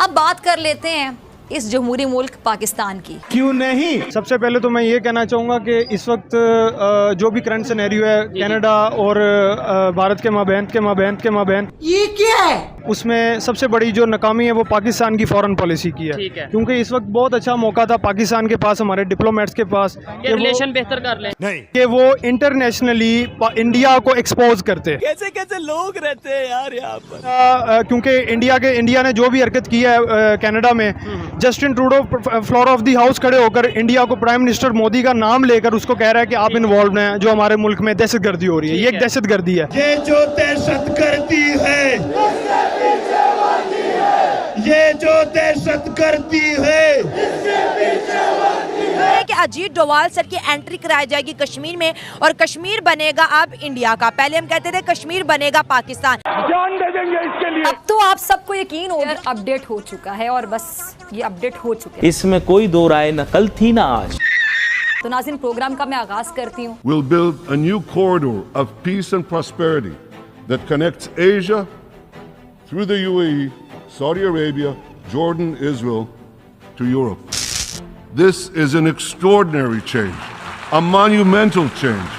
अब बात कर लेते हैं इस जमहूरी मुल्क पाकिस्तान की। क्यों नहीं। सबसे पहले तो मैं ये कहना चाहूँगा कि इस वक्त जो भी करंट सिनेरियो है कनाडा और भारत के माबैन ये क्या है, उसमें सबसे बड़ी जो नाकामी है वो पाकिस्तान की फॉरेन पॉलिसी की है। क्योंकि इस वक्त बहुत अच्छा मौका था पाकिस्तान के पास, हमारे डिप्लोमेट्स के पास, रिलेशन बेहतर कर लें, कि वो इंटरनेशनली इंडिया को एक्सपोज करते। कैसे कैसे लोग रहते हैं यार यहाँ पर। क्योंकि इंडिया ने जो भी हरकत की है कनाडा में, Justin Trudeau floor of the house खड़े होकर इंडिया को प्राइम मिनिस्टर मोदी का नाम लेकर उसको कह रहा है कि आप इन्वॉल्व हैं जो हमारे मुल्क में दहशतगर्दी हो रही है। ये एक दहशतगर्दी है। ये जो दहशतगर्दी है, ये जो दहशतगर्दी है, कि अजीत डोवाल सर की एंट्री कराई जाएगी कश्मीर में और कश्मीर बनेगा अब इंडिया का। पहले हम कहते थे कश्मीर बनेगा पाकिस्तान। जान दे देंगे इसके लिए। अब तो आप सबको यकीन हो गया, अपडेट हो चुका है और बस ये अपडेट हो चुका है, इसमें कोई दो राय न कल थी ना आज। तो नाज़रीन प्रोग्राम का मैं आगाज करती हूँ। We'll build a new corridor of peace and prosperity that connects Asia through the UAE, Saudi Arabia, Jordan, Israel to Europe. This is an extraordinary change, a monumental change,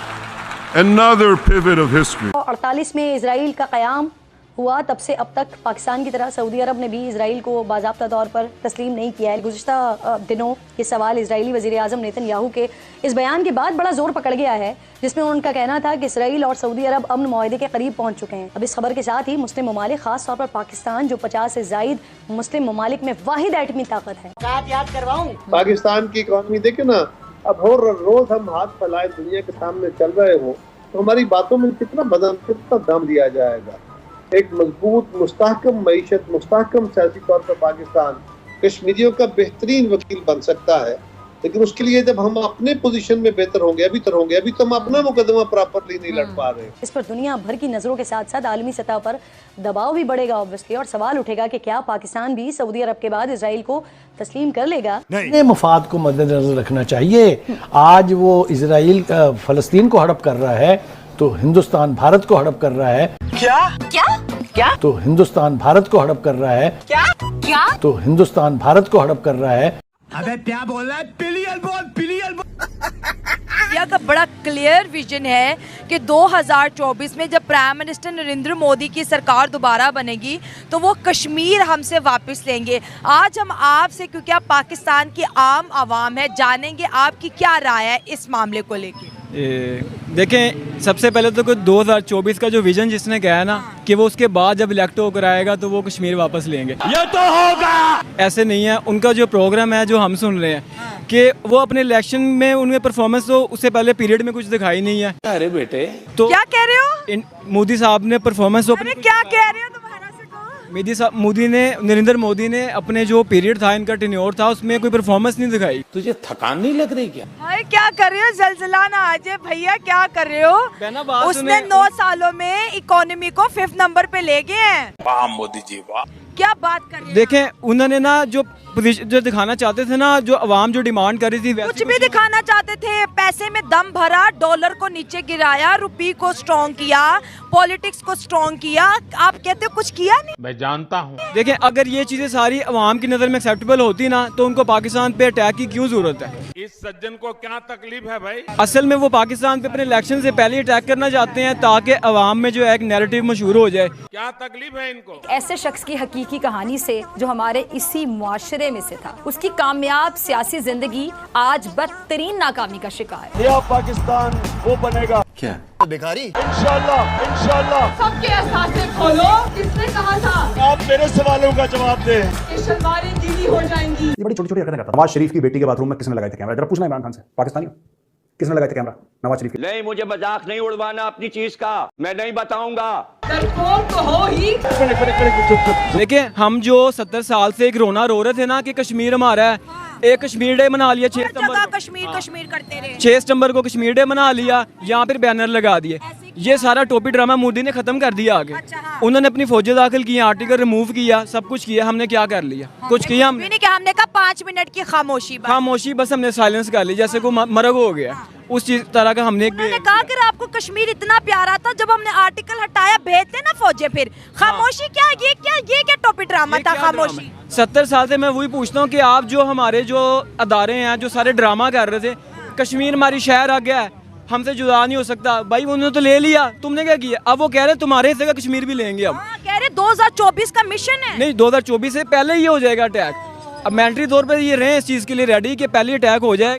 another pivot of history. 48 में Israel का क़याम हुआ, तब से अब तक पाकिस्तान की तरह Saudi अरब ने भी इजराइल को बाज़ाब्ता तौर पर तस्लीम नहीं किया है। गुज़िश्ता दिनों ये सवाल इजरायली वज़ीर आज़म नेतन्याहू के इस बयान के बाद बड़ा जोर पकड़ गया है, जिसमें उनका कहना था कि इसराइल और सऊदी अरब अमन मुआहदे के करीब पहुँच चुके हैं। अब इस खबर के साथ ही मुस्लिम ममालिक, खास तौर पर पाकिस्तान जो 50 से ज़ायद मुस्लिम ममालिक में वाहिद एटमी ताकत है। याद करवाऊं, पाकिस्तान की इकॉनमी देखे ना, अब हर रोज हम हाथ फैलाए दुनिया के सामने चल रहे हो तो हमारी बातों में कितना दम दिया जाएगा। एक मजबूत मुस्तहकम मईशत, मुस्तहकम सियासी तौर पर पाकिस्तान कश्मीरियों का बेहतरीन वकील बन सकता है, लेकिन उसके लिए जब हम अपने पोजीशन में बेहतर होंगे, अभी तो हम अपना मुकदमा प्रॉपरली नहीं लड़ पा रहे। इस पर दुनिया भर की नजरों के साथ साथ आलमी सतह पर दबाव भी बढ़ेगा ऑब्वियसली, और सवाल उठेगा कि क्या पाकिस्तान भी सऊदी अरब के बाद इजराइल को तस्लीम कर लेगा। अपने मफाद को मद्देनजर रखना चाहिए। आज वो इजराइल फलस्तीन को हड़प कर रहा है तो हिंदुस्तान भारत को हड़प कर रहा है। क्या क्या क्या? तो हिंदुस्तान भारत को हड़प कर रहा है। क्या क्या? तो हिंदुस्तान भारत को हड़प कर रहा है। अबे क्या बोल रहा है? पिलियल बोल। इंडिया का बड़ा क्लियर विजन है कि 2024 में जब प्राइम मिनिस्टर नरेंद्र मोदी की सरकार दोबारा बनेगी तो वो कश्मीर हमसे वापस लेंगे। आज हम आपसे, क्योंकि आप पाकिस्तान की आम आवाम है, जानेंगे आपकी क्या राय है इस मामले को लेके। देखें, सबसे पहले तो 2024 का जो विजन जिसने कहा है ना कि वो उसके बाद जब इलेक्ट होकर आएगा तो वो कश्मीर वापस लेंगे, ये तो होगा। ऐसे नहीं है। उनका जो प्रोग्राम है जो हम सुन रहे हैं कि वो अपने इलेक्शन में उनके परफॉर्मेंस तो उससे पहले पीरियड में कुछ दिखाई नहीं है। अरे बेटे, तो क्या कह रहे हो? मोदी साहब ने परफॉर्मेंस, क्या कह रहे हो तुम्हारा से नरेंद्र मोदी ने अपने जो पीरियड था, इनका टेन्योर था, उसमें कोई परफॉर्मेंस नहीं दिखाई। तुझे थकान नहीं लग रही क्या? भाई क्या कर रहे हो? जलजला ना आ जाए भैया, क्या कर रहे हो? उसने 9 सालों में इकोनॉमी को 5th नंबर पे ले गए हैं। वाह मोदी जी वाह। क्या बात कर रहे हैं? देखें, उन्होंने ना जो दिखाना चाहते थे ना, जो अवाम जो डिमांड कर रही थी, कुछ भी दिखाना चाहते थे। पैसे में दम भरा, डॉलर को नीचे गिराया, रुपये को स्ट्रॉन्ग किया, पॉलिटिक्स को स्ट्रॉन्ग किया। आप कहते हो कुछ किया नहीं। मैं जानता हूँ। देखें, अगर ये चीजें सारी अवाम की नजर में एक्सेप्टेबल होती ना तो उनको पाकिस्तान पे अटैक की क्यों जरूरत है? इस सज्जन को क्या तकलीफ है भाई? असल में वो पाकिस्तान पे अपने इलेक्शन से पहले अटैक करना चाहते हैं ताकि अवाम में जो है एक नैरेटिव मशहूर हो जाए। क्या तकलीफ है इनको? ऐसे शख्स की हकीकी कहानी से जो हमारे इसी मुआशरे में से था, उसकी कामयाब सियासी जिंदगी आज बदतरीन नाकामी का शिकार है। नया पाकिस्तान वो बनेगा क्या? भिखारी? इंशाल्लाह। सबके एहसास खोलो। किसने कहा था? आप मेरे सवालों का जवाब दें। शलवारें गीली हो जाएंगी। ये बड़ी छोटी-छोटी हरकतें करता है। नवाज शरीफ की बेटी के बाथरूम में किसने लगाया था कैमरा? जरा पूछना इमरान खान से, पाकिस्तानी किसने लगाया था कैमरा नवाज शरीफ? नहीं, मुझे मजाक नहीं उड़वाना अपनी चीज का, मैं नहीं बताऊंगा। तो हो ही। देखिए, हम जो 70 साल से एक रोना रो रहे थे ना कि कश्मीर हमारा है, एक कश्मीर डे मना लिया 6 सितंबर को। कश्मीर करते रहे। 6 सितंबर को कश्मीर डे मना लिया, यहाँ पर बैनर लगा दिए। ये सारा टोपी ड्रामा मोदी ने खत्म कर दिया आगे। उन्होंने अपनी फौजें दाखिल की, आर्टिकल रिमूव किया, सब कुछ किया। हमने क्या कर लिया? कुछ किया हमने? हमने कहा 5 मिनट की खामोशी बस हमने साइलेंस कर ली, जैसे को मरग हो गया। उस चीज तरह का हमने उन्होंने कहा कि आपको कश्मीर इतना प्यारा था, जब हमने आर्टिकल हटाया भेजते ना फौजे, फिर खामोशी ये क्या टॉपिक ड्रामा था खामोशी। 70 साल से मैं वही पूछता हूँ कि आप जो हमारे जो अदारे हैं जो सारे ड्रामा कर रहे थे, कश्मीर हमारी शहर आ गया है, हमसे जुदा नहीं हो सकता, भाई उन्होंने तो ले लिया, तुमने क्या किया? अब वो कह रहे तुम्हारे हिस्से का कश्मीर भी लेंगे अब। कह रहे 2024 का मिशन है। नहीं, 2024 से पहले ही हो जाएगा अटैक। अब मिलिट्री तौर पे ये रहे इस चीज़ के लिए रेडी कि पहले अटैक हो जाए।